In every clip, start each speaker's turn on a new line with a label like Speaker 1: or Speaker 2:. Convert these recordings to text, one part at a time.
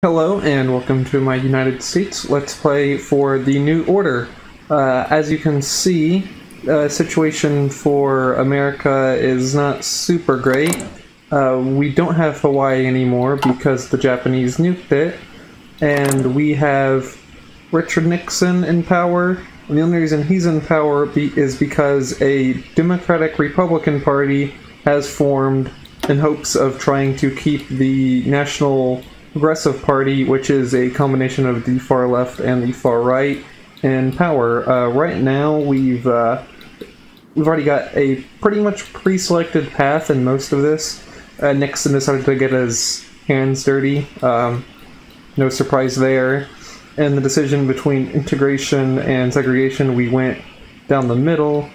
Speaker 1: Hello and welcome to my United States Let's Play for the New Order. As you can see, the situation for America is not super great. We don't have Hawaii anymore because the Japanese nuked it, and we have Richard Nixon in power. And the only reason he's in power is because a Democratic-Republican Party has formed in hopes of trying to keep the National Progressive Party, which is a combination of the far left and the far right, in power. Right now, we've already got a pretty much pre-selected path in most of this. Nixon decided to get his hands dirty. No surprise there. And the decision between integration and segregation, we went down the middle.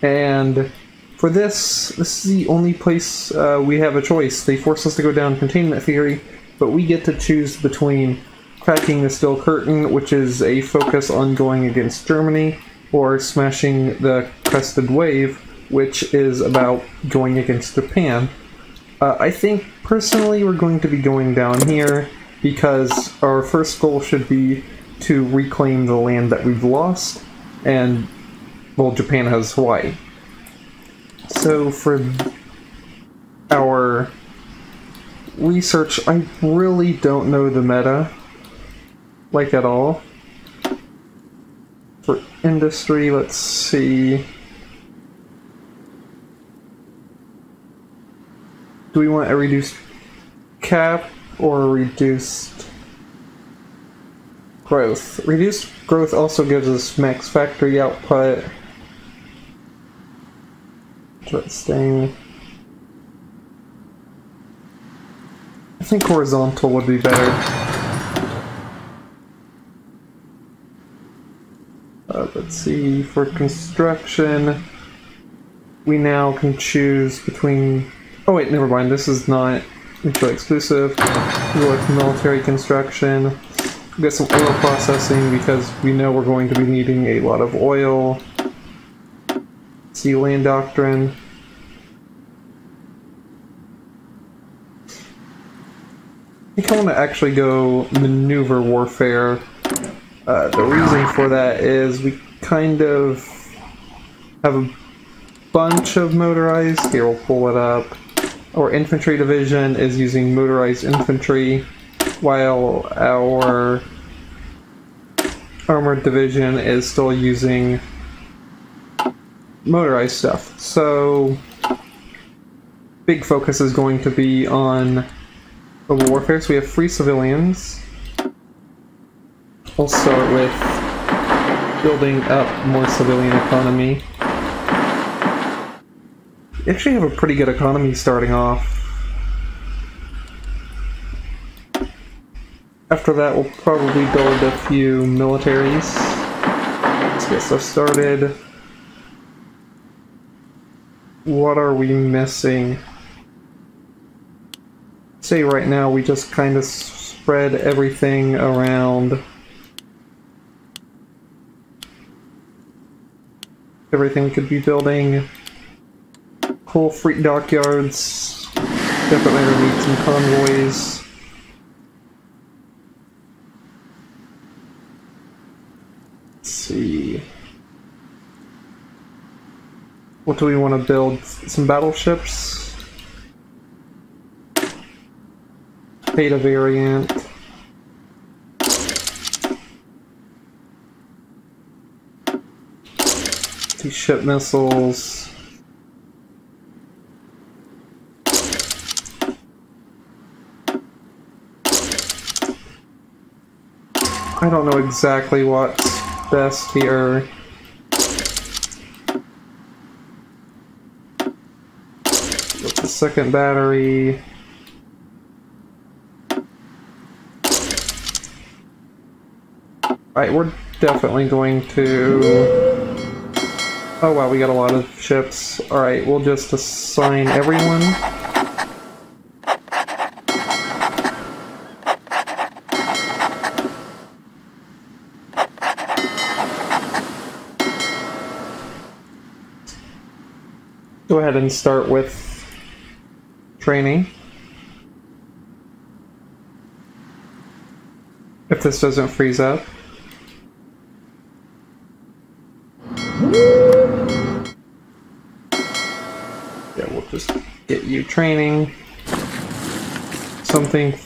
Speaker 1: And for this is the only place we have a choice. They force us to go down containment theory, but we get to choose between cracking the steel curtain, which is a focus on going against Germany, or smashing the crested wave, which is about going against Japan. I think, personally, we're going to be going down here, because our first goal should be to reclaim the land that we've lost, and, well, Japan has Hawaii. So for our research, I really don't know the meta, like at all. For industry, let's see. Do we want a reduced cap or reduced growth? Reduced growth also gives us max factory output. Let's stay. I think horizontal would be better. Let's see, for construction, we now can choose between... Oh wait, never mind, this is not mutually exclusive. We like military construction. We get some oil processing because we know we're going to be needing a lot of oil. Let's see, land doctrine. I think I want to actually go maneuver warfare. The reason for that is we kind of have a bunch of motorized. Here, we'll pull it up. Our infantry division is using motorized infantry, while our armored division is still using motorized stuff. So, big focus is going to be on global warfare. So we have free civilians. We'll start with building up more civilian economy. We actually have a pretty good economy starting off. After that, we'll probably build a few militaries. Let's get stuff started. What are we missing? Say right now we just kind of spread everything around. Everything we could be building. Cool freight dockyards. Definitely gonna need some convoys. Let's see. What do we want to build? Some battleships? Beta variant. These ship missiles. I don't know exactly what's best here. With the second battery. Alright, we're definitely going to... Oh wow, we got a lot of ships. Alright, we'll just assign everyone. Go ahead and start with training. if this doesn't freeze up. Yeah, we'll just get you training. Something, I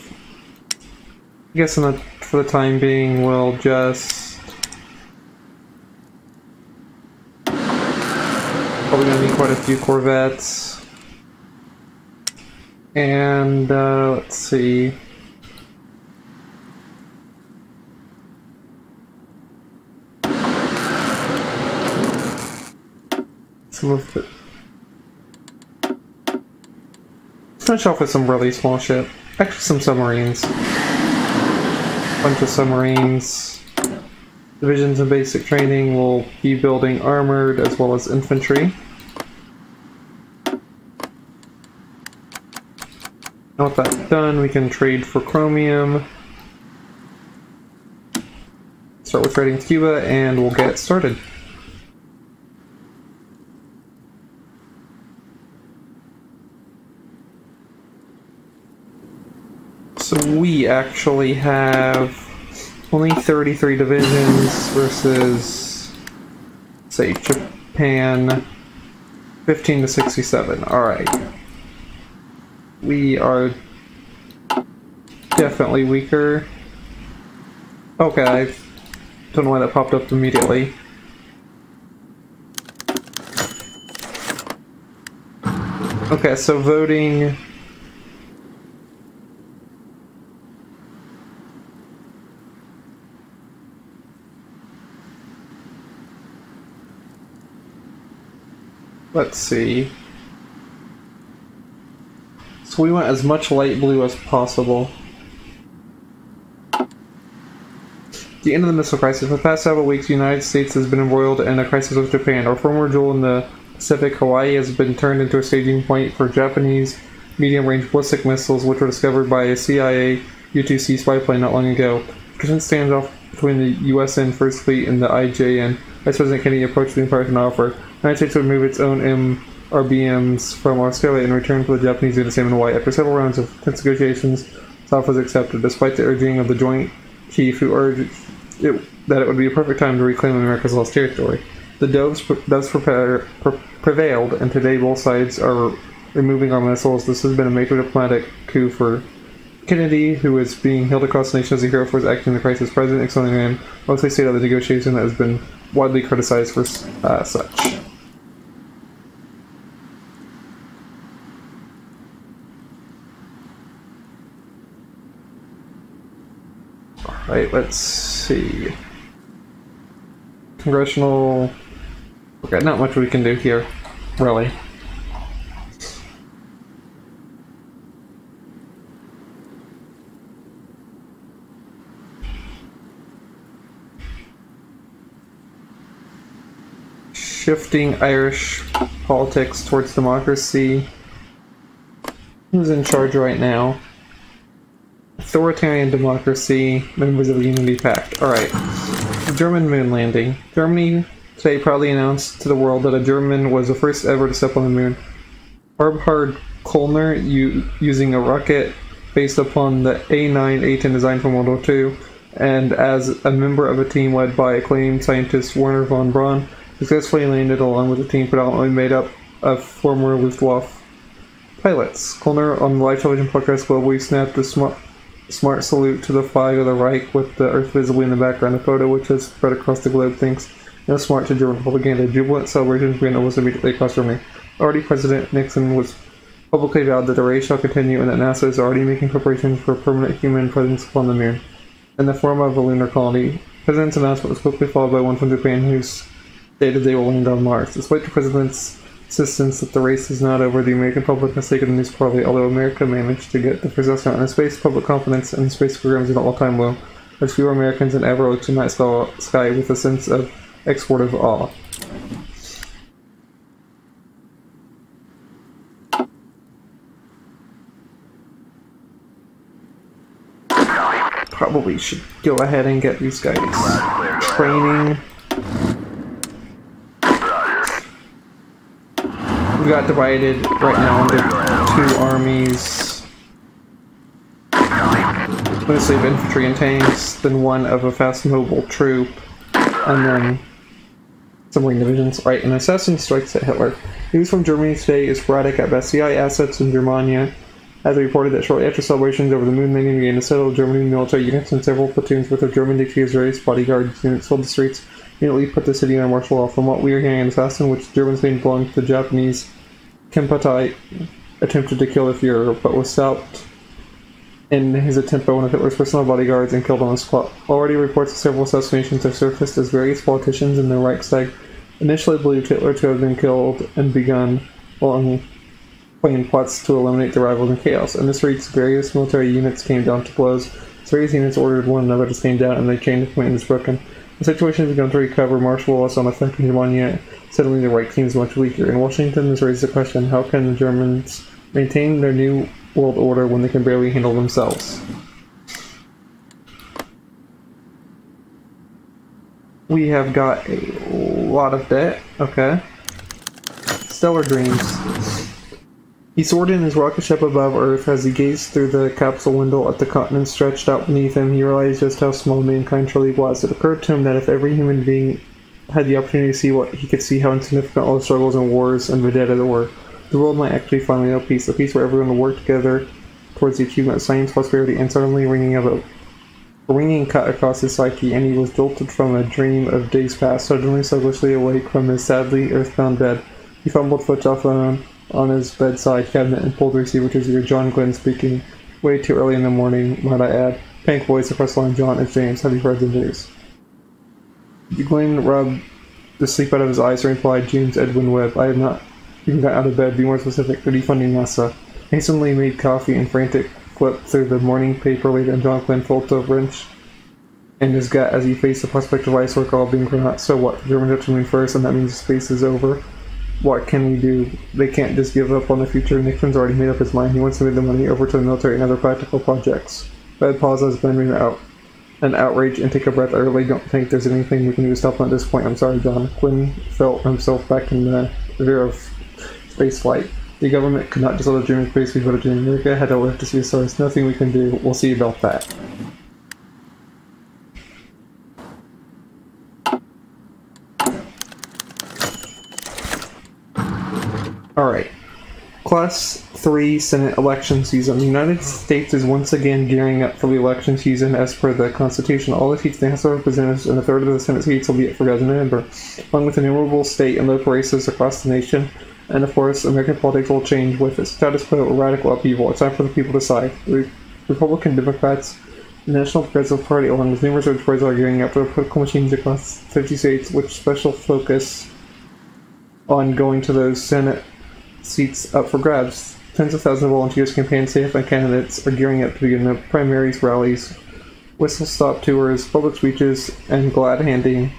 Speaker 1: guess for the time being, we'll just... Probably gonna need quite a few Corvettes. And, let's see... Some of it... Finish off with some really small ship. Actually, some submarines. Bunch of submarines. Divisions in basic training will be building armored as well as infantry. Now with that done, we can trade for chromium. Start with trading with Cuba, and we'll get started. So we actually have only 33 divisions versus, say, Japan, 15 to 67. Alright. We are definitely weaker. Okay, I don't know why that popped up immediately. Okay, so voting... Let's see. So we want as much light blue as possible. The end of the missile crisis. For the past several weeks, the United States has been embroiled in a crisis with Japan. Our former jewel in the Pacific, Hawaii, has been turned into a staging point for Japanese medium-range ballistic missiles, which were discovered by a CIA U-2C spy plane not long ago. Recent standoff between the U.S. and First Fleet and the IJN. Vice President Kennedy approached the Empire with an offer. The United States would move its own RBMs from Australia in return for the Japanese to do the same in Hawaii. After several rounds of tense negotiations, this offer was accepted, despite the urging of the Joint Chief, who urged that it would be a perfect time to reclaim America's lost territory. The doves prevailed, and today both sides are removing our missiles. This has been a major diplomatic coup for Kennedy, who is being hailed across the nation as a hero for his action in the crisis. President Nixon and mostly stated of the negotiation that has been widely criticized for such. Alright, let's see. Congressional... Okay, not much we can do here, really. Shifting Irish politics towards democracy. Who's in charge right now? Authoritarian democracy, members of the Unity Pact. Alright. German moon landing. Germany today proudly announced to the world that a German was the first ever to step on the moon. Barbhard Kollner, using a rocket based upon the A9-A10 design from World War II, and as a member of a team led by acclaimed scientist Werner von Braun, successfully landed along with a team predominantly made up of former Luftwaffe pilots. Kollner, on the live television podcast globally, snapped a smart salute to the flag of the Reich with the Earth visibly in the background. A photo which has spread across the globe thanks no smart to German propaganda. Jubilant celebrations began almost immediately across Germany. Already President Nixon was publicly vowed that the race shall continue and that NASA is already making preparations for a permanent human presence upon the moon in the form of a lunar colony. The President's announcement was quickly followed by one from Japan whose stated they will land on Mars. Despite the President's insistence that the race is not over, the American public has taken the news poorly. Although America managed to get the first astronaut in space, public confidence in space programs is at an all-time low. There's fewer Americans than ever look to the night sky with a sense of exportive awe. Probably should go ahead and get these guys training. We got divided right now into two armies. mostly of infantry and tanks, then one of a fast mobile troop, and then some wing divisions. Right, an assassin strikes at Hitler. News from Germany today is sporadic at best. CIA assets in Germania has reported that shortly after celebrations over the moon landing began to settle, German military units and several platoons with their German dictators' various bodyguards units filled the streets, immediately put the city under martial law. From what we are hearing, an assassin, which Germans claimed belonged to the Japanese Kempeitai, attempted to kill the Fuhrer, but was stopped in his attempt by one of Hitler's personal bodyguards and killed on the spot. Already reports of several assassinations have surfaced as various politicians in the Reichstag initially believed Hitler to have been killed and begun long planned plots to eliminate the rivals in chaos. In this race, various military units came down to blows. Various units ordered one another to stand down, and the chain of command is broken. The situation has begun to recover. Martial law is on effect in Germany. Suddenly, the right seems much weaker. In Washington, this raises the question: how can the Germans maintain their new world order when they can barely handle themselves? We have got a lot of debt. Okay. Stellar dreams. He soared in his rocket ship above Earth. As he gazed through the capsule window at the continent stretched out beneath him, he realized just how small mankind truly was. It occurred to him that if every human being had the opportunity to see what he could see, how insignificant all the struggles and wars and vendetta were, the world might actually finally know peace. A peace where everyone would work together towards the achievement of science, prosperity, and suddenly ringing cut across his psyche, and he was jolted from a dream of days past. Suddenly, sluggishly awake from his sadly earthbound bed, he fumbled for a telephone on his bedside cabinet and pulled the receiver to hear John Glenn speaking. Way too early in the morning, might I add. Panic voice across the line. John, it's James. Have you heard the news? Glenn rubbed the sleep out of his eyes and replied, James Edwin Webb. I have not even got out of bed. Be more specific. The defunding NASA. Hastily made coffee and frantic flipped through the morning paper later, and John Glenn felt a wrench in his gut as he faced the prospect of icework all being grown out. So what? The Germans have to move first, and that means space is over. What can we do? They can't just give up on the future. Nixon's already made up his mind. He wants to move the money over to the military and other practical projects. Red pauses, Glenn out an outrage and take a breath. I really don't think there's anything we can do to stop him at this point. I'm sorry, John. Quinn felt himself back in the rear of space flight. The government could not just let a German space be put in. America had to live to see the stars. Nothing we can do. We'll see about that. Alright. Class 3 Senate election season. The United States is once again gearing up for the election season as per the Constitution. All the seats in the House of Representatives and a third of the Senate seats will be up for President November, along with innumerable state and local races across the nation. And of course, American politics will change with its status quo or radical upheaval. It's time for the people to decide. The Republican, Democrats, the National Progressive Party, along with numerous other parties, are gearing up for political machines across 50 states, with special focus on going to those Senate seats up for grabs. Tens of thousands of volunteers, campaign staff, and candidates are gearing up to begin the primaries, rallies, whistle-stop tours, public speeches, and glad-handing,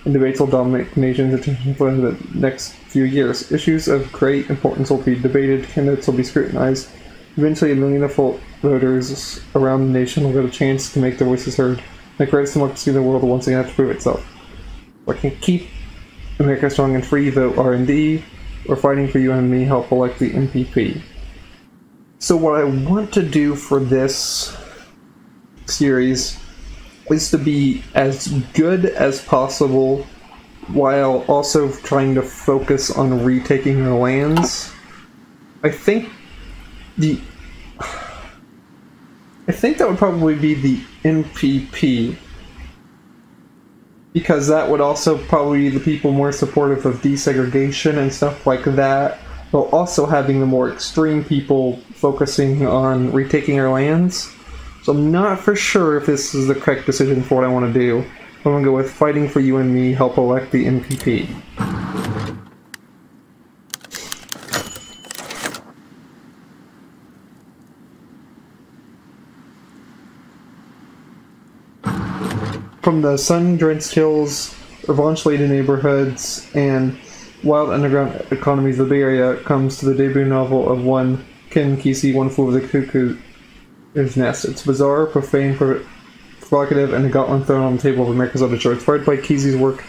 Speaker 1: and debates will dominate the nation's attention for the next few years. Issues of great importance will be debated, candidates will be scrutinized. Eventually, a million of voters around the nation will get a chance to make their voices heard. The greatest democracy in the world will once again have to prove itself. What can keep America strong and free? Vote R&D. We're fighting for you and me. Help elect the MPP. So what I want to do for this series is to be as good as possible while also trying to focus on retaking our lands. I think that would probably be the MPP, because that would also probably be the people more supportive of desegregation and stuff like that, while also having the more extreme people focusing on retaking our lands. So I'm not for sure if this is the correct decision for what I want to do. I'm going to go with fighting for you and me, help elect the MPP. From the sun-drenched hills, revenge-laden neighborhoods, and wild underground economies of the Bay Area comes to the debut novel of one Ken Kesey, One Flew Over the Cuckoo's Nest. It's bizarre, profane, provocative, and a gauntlet thrown on the table of America's literature. Inspired by Kesey's work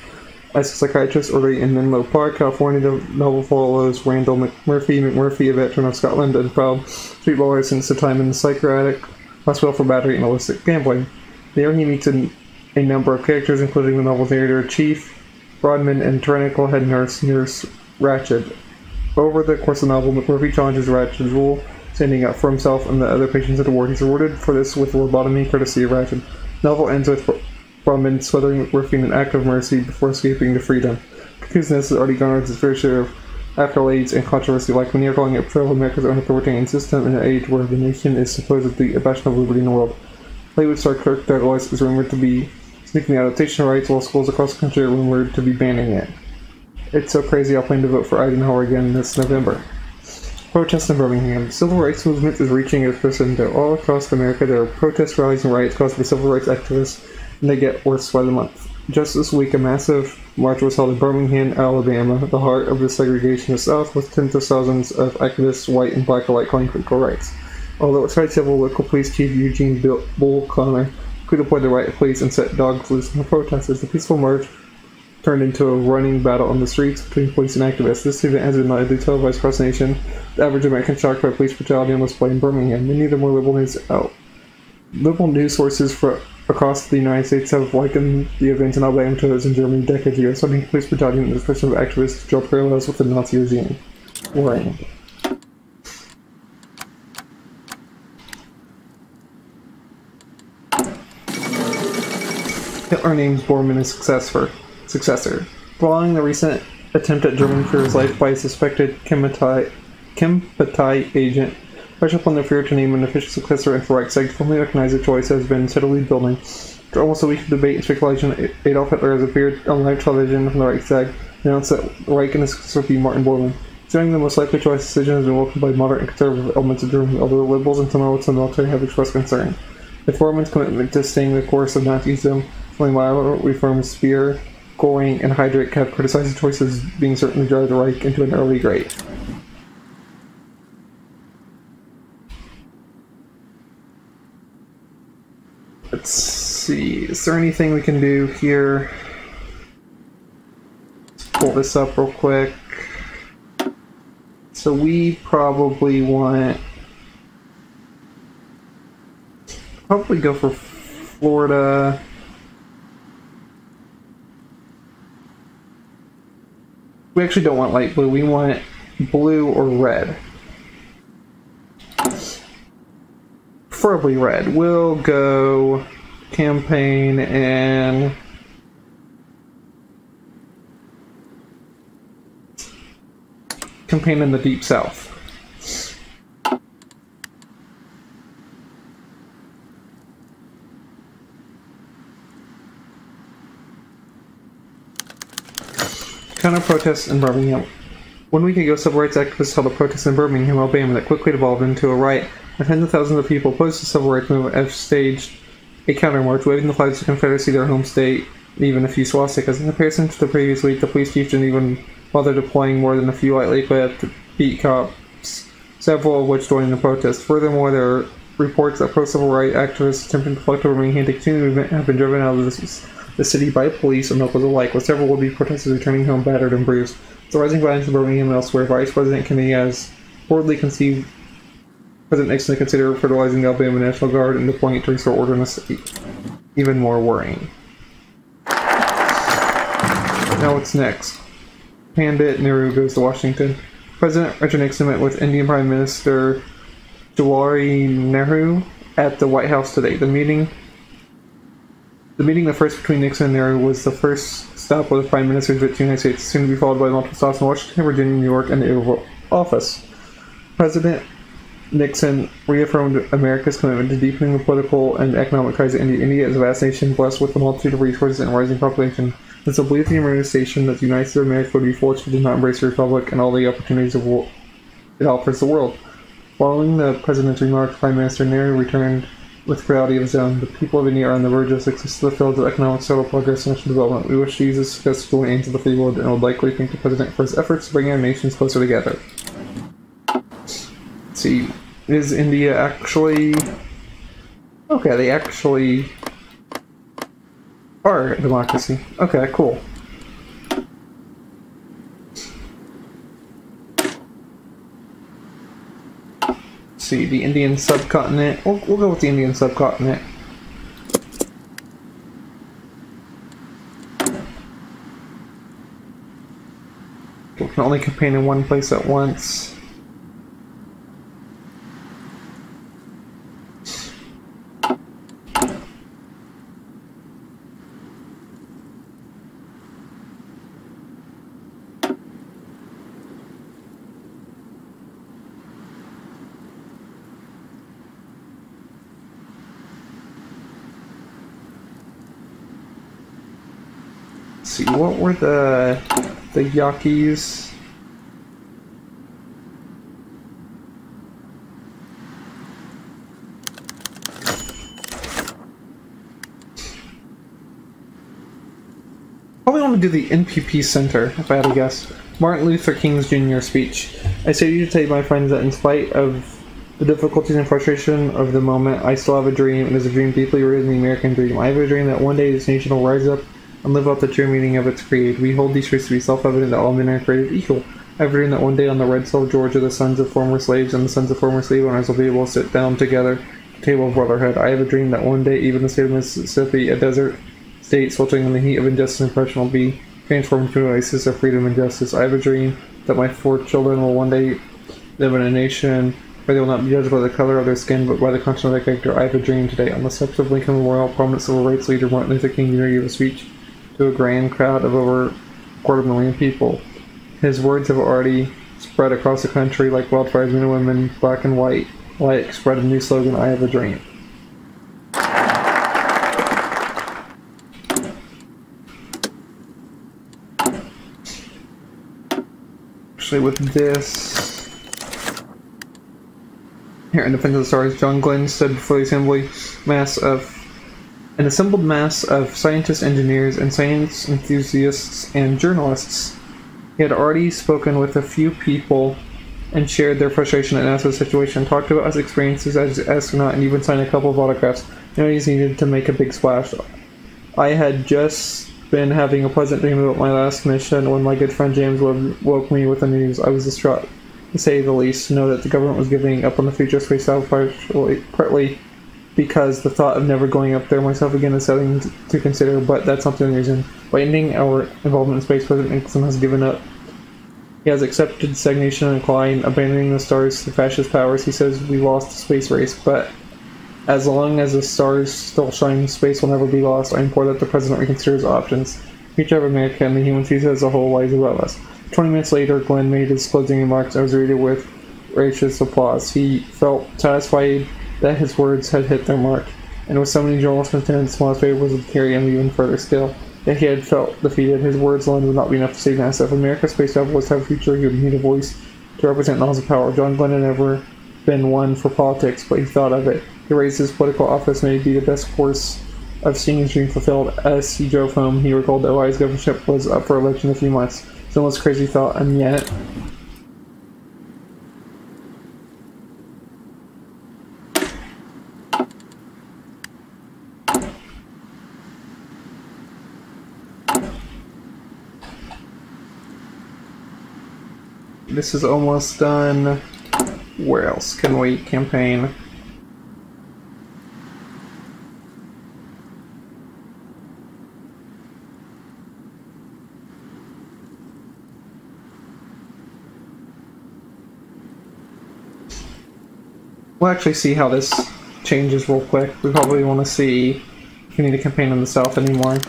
Speaker 1: as a psychiatrist already in Menlo Park, California, the novel follows Randall McMurphy, a veteran of Scotland and proud streetballer since the time in the psychiatric hospital for battery and illicit gambling. There he meets a number of characters, including the novel's narrator, Chief, Rodman, and tyrannical head nurse, Nurse Ratched. Over the course of the novel, McMurphy challenges Ratched's rule, standing up for himself and the other patients at the ward. He's rewarded for this with lobotomy, courtesy of Ratched. The novel ends with Rodman smothering McMurphy in an act of mercy before escaping to freedom. Confusedness has already garnered its fair share of accolades and controversy, like when you're calling it portrayal of America's own authoritarian system in an age where the nation is supposedly a bastion of liberty in the world. Hollywood star Kirk Douglas is rumored to be sneaking the adaptation rights, while schools across the country are rumored to be banning it. It's so crazy, I'll plan to vote for Eisenhower again this November. Protests in Birmingham. The civil rights movement is reaching its crescendo. All across America, there are protests, rallies, and riots caused by civil rights activists, and they get worse by the month. Just this week, a massive march was held in Birmingham, Alabama, the heart of the segregationist South, with tens of thousands of activists, white and black alike, calling for equal rights. Although its civil, local police chief Eugene Bull Connor could deploy the riot police and set dogs loose on the protesters. The peaceful march turned into a running battle on the streets between police and activists. This event has been widely televised across the nation. The average American shocked by police brutality on display in Birmingham. Many of the more liberal news sources across the United States have likened the events in Alabama to those in Germany decades ago, citing police brutality and the expression of activists to draw parallels with the Nazi regime. Worrying. Hitler names Bormann as successor. Following the recent attempt at German Führer's life by a suspected Chempartei agent, pressure upon the Führer to name an official successor and for Reichstag to formally recognize the choice has been steadily building. After almost a week of debate and speculation, Adolf Hitler has appeared on live television from the Reichstag and announced that Reich and his successor would be Martin Bormann. Considering the most likely choice, decision has been welcomed by moderate and conservative elements of Germany, although liberals and some elements of the military have expressed concern. With Bormann's commitment to staying the course of Nazism, only violent reforms Speer, Göring, and Heydrich have criticized the choice as being certain to drive the Reich into an early grave. Let's see, is there anything we can do here? Let's pull this up real quick. So we probably go for Florida. We actually don't want light blue, we want blue or red. Preferably red. We'll go campaign and campaign in the Deep South. Counter-protests in Birmingham. 1 week ago, civil rights activists held a protest in Birmingham, Alabama that quickly devolved into a riot, and tens of thousands of people opposed to the civil rights movement have staged a counter-march, waving the flags of the Confederacy, their home state, and even a few swastikas. In comparison to the previous week, the police chief didn't even bother deploying more than a few lightly equipped beat cops, several of which joined the protest. Furthermore, there are reports that pro-civil rights activists attempting to collect over Birmingham to continue the movement have been driven out of the city by police and locals alike, with several would-be protesters returning home battered and bruised. The rising violence in Birmingham and elsewhere, Vice President Kennedy has reportedly conceived President Nixon to consider fertilizing the Alabama National Guard and deploying it to restore order in the city. Even more worrying. Now what's next? Pandit Nehru goes to Washington. President Richard Nixon met with Indian Prime Minister Jawaharlal Nehru at the White House today. The meeting, the first between Nixon and Nehru, was the first stop of the Prime Minister's visit to the United States, soon to be followed by multiple stops in Washington, Virginia, New York, and the Oval Office. President Nixon reaffirmed America's commitment to deepening the political and economic ties of India. India is a vast nation blessed with a multitude of resources and a rising population. It's a belief in the administration that the United States of America would be foolish if it did not embrace the Republic and all the opportunities it offers the world. Following the President's remarks, Prime Minister Nehru returned with clarity of his own. The people of India are on the verge of success in the fields of economic, social progress, and national development. We wish to use this success to join hands with the free world and would likely thank the President for his efforts to bring our nations closer together. Let's see, is India actually... Okay, they actually are a democracy. Okay, cool. see, the Indian subcontinent. We'll go with the Indian subcontinent. We can only campaign in one place at once. See, what were the Yaquis? Probably want to do the NPP Center, if I had to guess. Martin Luther King's Jr. speech. I say to you today, my friends, that in spite of the difficulties and frustration of the moment, I still have a dream. It is a dream deeply rooted in the American dream. I have a dream that one day this nation will rise up and live out the true meaning of its creed. We hold these truths to be self-evident that all men are created equal. I have a dream that one day on the red soil of Georgia, the sons of former slaves and the sons of former slave owners will be able to sit down together at the table of brotherhood. I have a dream that one day even the state of Mississippi, a desert state sweltering in the heat of injustice and oppression, will be transformed into an oasis of freedom and justice. I have a dream that my 4 children will one day live in a nation where they will not be judged by the color of their skin, but by the content of their character. I have a dream today. On the steps of Lincoln Memorial, prominent civil rights leader Martin Luther King Jr. gave a speech to a grand crowd of over 250,000 people. His words have already spread across the country like wildfires. Men and women, black and white, alike spread a new slogan, I have a dream. Actually, with this, here in Defense of the Stars, John Glenn stood before the an assembled mass of scientists, engineers, and science enthusiasts and journalists. He had already spoken with a few people and shared their frustration at NASA's situation, talked about his experiences as an astronaut, and even signed a couple of autographs. Now he's needed to make a big splash. I had just been having a pleasant dream about my last mission when my good friend James woke me with the news. I was distraught, to say the least, to know that the government was giving up on the future of space travel, partly because the thought of never going up there myself again is something to consider, but that's not the only reason. By ending our involvement in space, President Nixon has given up. He has accepted stagnation and decline, abandoning the stars to fascist powers. He says we lost the space race, but as long as the stars still shine, space will never be lost. I implore that the President reconsider his options. The future of America and the human species as a whole lies above us. 20 minutes later, Glenn made his closing remarks. I was greeted with gracious applause. He felt satisfied that his words had hit their mark, and with so many journalists and attendants, small favors would carry him even further still. Yet he had felt defeated. His words alone would not be enough to save NASA. If America's space travel was to have a future, he would need a voice to represent knowledge of power. John Glenn had never been one for politics, but he thought of it. He raised his political office may be the best course of seeing his dream fulfilled. As he drove home, he recalled that Ohio's governorship was up for election in a few months. It's almost crazy thought, and yet this is almost done. Where else can we campaign? We'll actually see how this changes real quick. We probably want to see if we need a campaign in the south anymore.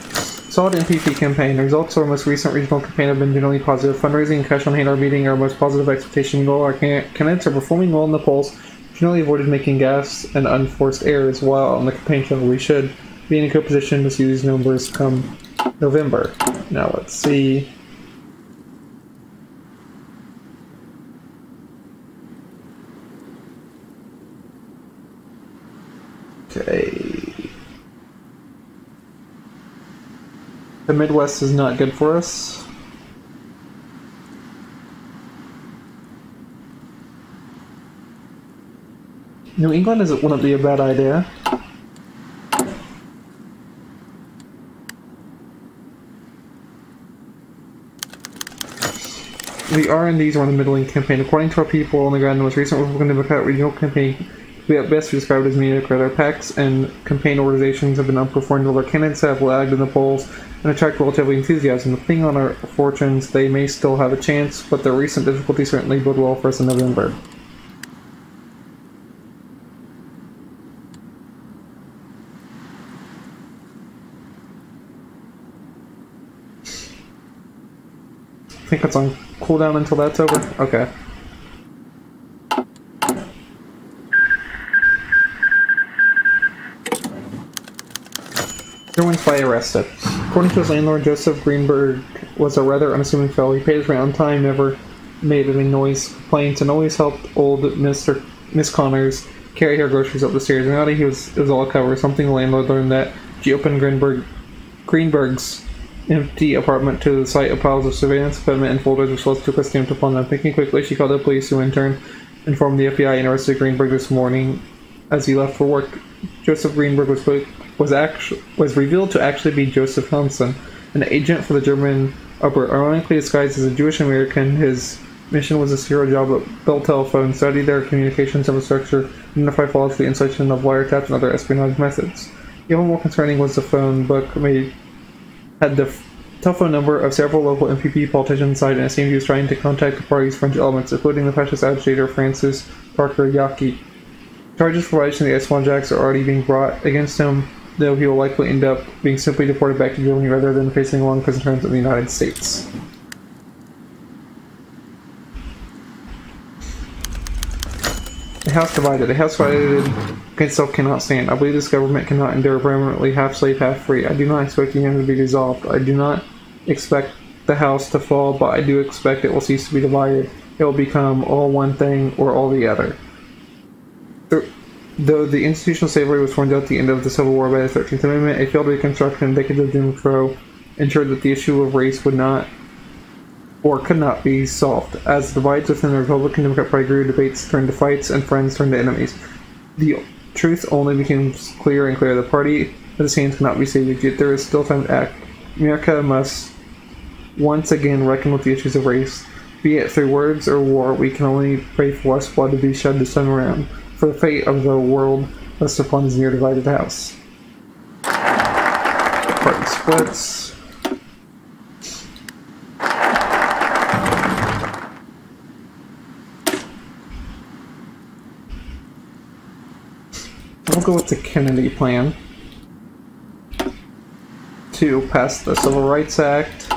Speaker 1: Solid NPP campaign. The results of our most recent regional campaign have been generally positive. Fundraising and cash on hand are meeting our most positive expectation. Meanwhile, our candidates are performing well in the polls. Generally avoided making gaffes and unforced errors while on the campaign trail. We should be in a good position to see these numbers come November. Now let's see. Okay. The Midwest is not good for us. New England wouldn't be a bad idea. The R&Ds run the middling campaign. According to our people on the ground, the most recent Republican Democrat regional campaign we at best described as mediocre. Their PACs and campaign organizations have been outperformed, while their candidates have lagged in the polls and attract relatively enthusiasm. Depending on our fortunes, they may still have a chance, but their recent difficulties certainly bode well for us in November. I think it's on cooldown until that's over? Okay. German spy arrested. According to his landlord, Joseph Greenberg was a rather unassuming fellow. He paid his rent on time, never made any noise, complaints, and always helped old Miss Connors carry her groceries up the stairs. In reality, it was all a cover. Something the landlord learned that she opened Greenberg's empty apartment to the sight of piles of surveillance equipment and folders which was took a stamped upon them. Thinking quickly, she called the police, who in turn informed the FBI and arrested Greenberg this morning as he left for work. Joseph Greenberg was revealed to actually be Joseph Hansen, an agent for the German upper, ironically disguised as a Jewish American. His mission was to secure a job at Bell Telephone, study their communications infrastructure, identify flaws for the insertion of wiretaps and other espionage methods. Even more concerning was the phone book had the telephone number of several local MPP politicians inside, and it seemed he was trying to contact the party's French elements, including the fascist agitator Francis Parker Yaki. Charges for violation of the espionage acts are already being brought against him, though he will likely end up being simply deported back to Germany rather than facing long prison terms in the United States. The House divided. The House divided against itself cannot stand. I believe this government cannot endure permanently half slave, half free. I do not expect the union to be dissolved. I do not expect the House to fall, but I do expect it will cease to be divided. It will become all one thing or all the other. Though the institutional slavery was formed out at the end of the Civil War by the 13th Amendment, a failed Reconstruction and decades of Jim Crow ensured that the issue of race would not or could not be solved. As the divides within the Republican Democrat Party grew, debates turned to fights and friends turned to enemies. The truth only became clearer and clearer. The party at its hands cannot be saved, yet there is still time to act. America must once again reckon with the issues of race. Be it through words or war, we can only pray for less blood to be shed this time around, for the fate of the world rests upon his near divided house. Party splits. We'll go with the Kennedy plan to pass the Civil Rights Act,